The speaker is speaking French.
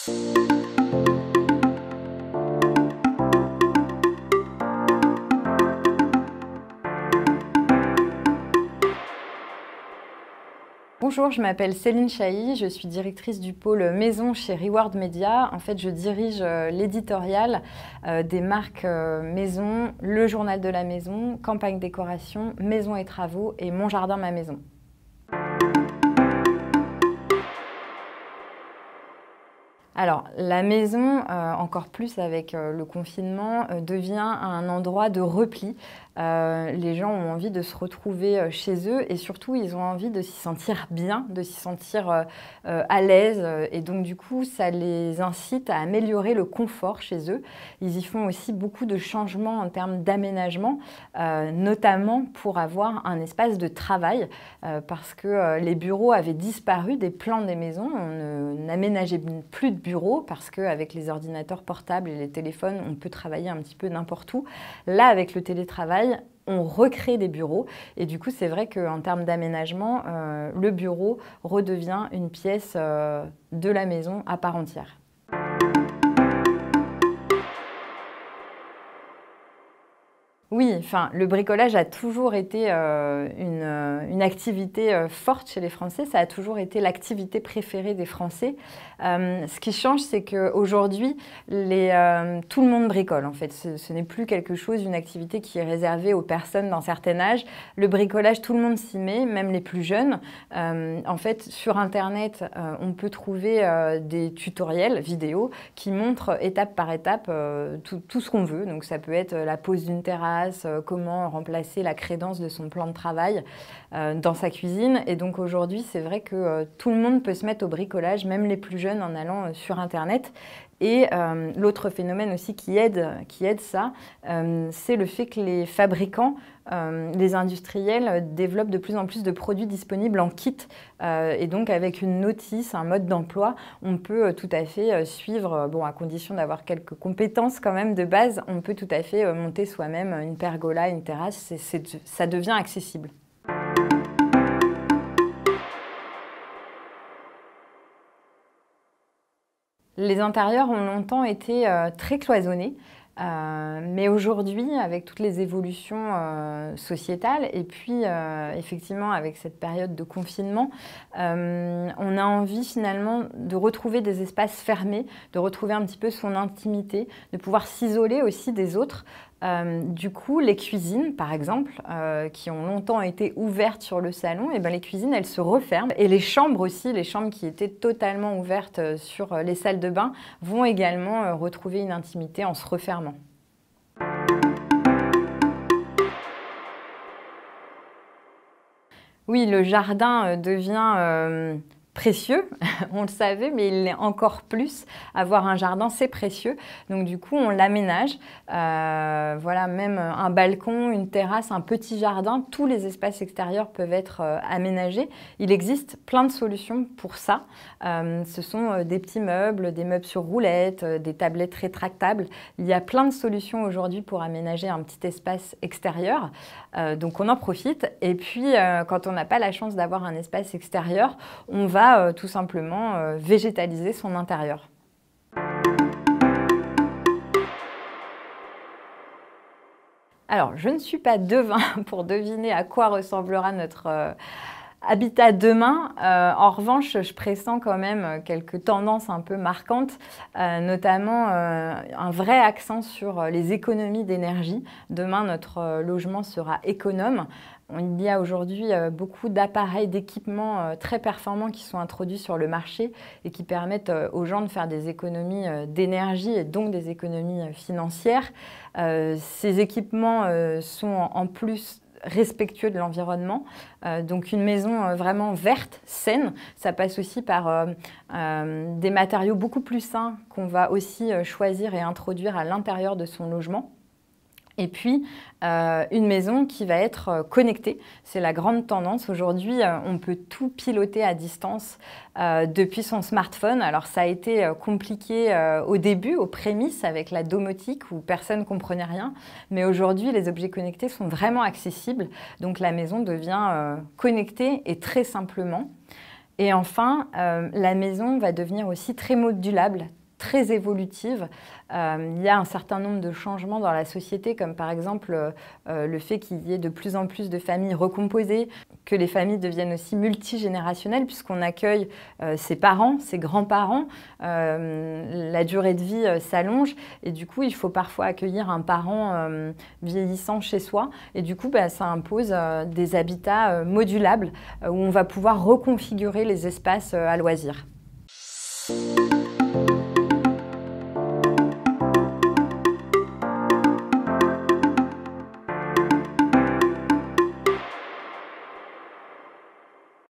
Bonjour, je m'appelle Céline Chailly, je suis directrice du pôle maison chez Reward Media. En fait, je dirige l'éditorial des marques maison, le journal de la maison, campagne décoration, maison et travaux et Mon jardin, ma maison. Alors, la maison, encore plus avec le confinement, devient un endroit de repli. Les gens ont envie de se retrouver chez eux et surtout, ils ont envie de s'y sentir bien, de s'y sentir à l'aise. Et donc, du coup, ça les incite à améliorer le confort chez eux. Ils y font aussi beaucoup de changements en termes d'aménagement, notamment pour avoir un espace de travail, parce que les bureaux avaient disparu des plans des maisons. On n'aménageait plus de bureaux parce qu'avec les ordinateurs portables et les téléphones, on peut travailler un petit peu n'importe où. Là, avec le télétravail, on recrée des bureaux et du coup, c'est vrai qu'en termes d'aménagement, le bureau redevient une pièce de la maison à part entière. Oui, enfin, le bricolage a toujours été une activité forte chez les Français. Ça a toujours été l'activité préférée des Français. Ce qui change, c'est qu'aujourd'hui, tout le monde bricole. En fait, ce n'est plus quelque chose, une activité qui est réservée aux personnes d'un certain âge. Le bricolage, tout le monde s'y met, même les plus jeunes. En fait, sur Internet, on peut trouver des tutoriels vidéo qui montrent étape par étape tout ce qu'on veut. Donc, ça peut être la pose d'une terrasse, comment remplacer la crédence de son plan de travail dans sa cuisine. Et donc aujourd'hui, c'est vrai que tout le monde peut se mettre au bricolage, même les plus jeunes, en allant sur Internet. Et l'autre phénomène aussi qui aide ça, c'est le fait que les fabricants, les industriels développent de plus en plus de produits disponibles en kit. Et donc avec une notice, un mode d'emploi, on peut tout à fait suivre, bon, à condition d'avoir quelques compétences quand même de base, on peut tout à fait monter soi-même une pergola, une terrasse, ça devient accessible. Les intérieurs ont longtemps été très cloisonnés, mais aujourd'hui, avec toutes les évolutions sociétales et puis effectivement avec cette période de confinement, on a envie finalement de retrouver des espaces fermés, de retrouver un petit peu son intimité, de pouvoir s'isoler aussi des autres. Du coup, les cuisines, par exemple, qui ont longtemps été ouvertes sur le salon, et ben les cuisines, elles se referment. Et les chambres aussi, les chambres qui étaient totalement ouvertes sur les salles de bain, vont également retrouver une intimité en se refermant. Oui, le jardin devient précieux, on le savait, mais il l'est encore plus. Avoir un jardin, c'est précieux. Donc du coup, on l'aménage. Voilà, même un balcon, une terrasse, un petit jardin, tous les espaces extérieurs peuvent être aménagés. Il existe plein de solutions pour ça. Ce sont des petits meubles, des meubles sur roulettes, des tablettes rétractables. Il y a plein de solutions aujourd'hui pour aménager un petit espace extérieur. Donc on en profite. Et puis, quand on n'a pas la chance d'avoir un espace extérieur, on va tout simplement végétaliser son intérieur. Alors, je ne suis pas devin pour deviner à quoi ressemblera notre habitat demain. En revanche, je pressens quand même quelques tendances un peu marquantes, notamment un vrai accent sur les économies d'énergie. Demain, notre logement sera économe. Il y a aujourd'hui beaucoup d'appareils, d'équipements très performants qui sont introduits sur le marché et qui permettent aux gens de faire des économies d'énergie et donc des économies financières. Ces équipements sont en plus respectueux de l'environnement. Donc une maison vraiment verte, saine, ça passe aussi par des matériaux beaucoup plus sains qu'on va aussi choisir et introduire à l'intérieur de son logement. Et puis, une maison qui va être connectée. C'est la grande tendance. Aujourd'hui, on peut tout piloter à distance depuis son smartphone. Alors, ça a été compliqué au début, aux prémices, avec la domotique où personne ne comprenait rien. Mais aujourd'hui, les objets connectés sont vraiment accessibles. Donc, la maison devient connectée et très simplement. Et enfin, la maison va devenir aussi très modulable, très évolutive. Il y a un certain nombre de changements dans la société, comme par exemple le fait qu'il y ait de plus en plus de familles recomposées, que les familles deviennent aussi multigénérationnelles, puisqu'on accueille ses parents, ses grands-parents. La durée de vie s'allonge et du coup, il faut parfois accueillir un parent vieillissant chez soi. Et du coup, ça impose des habitats modulables où on va pouvoir reconfigurer les espaces à loisirs.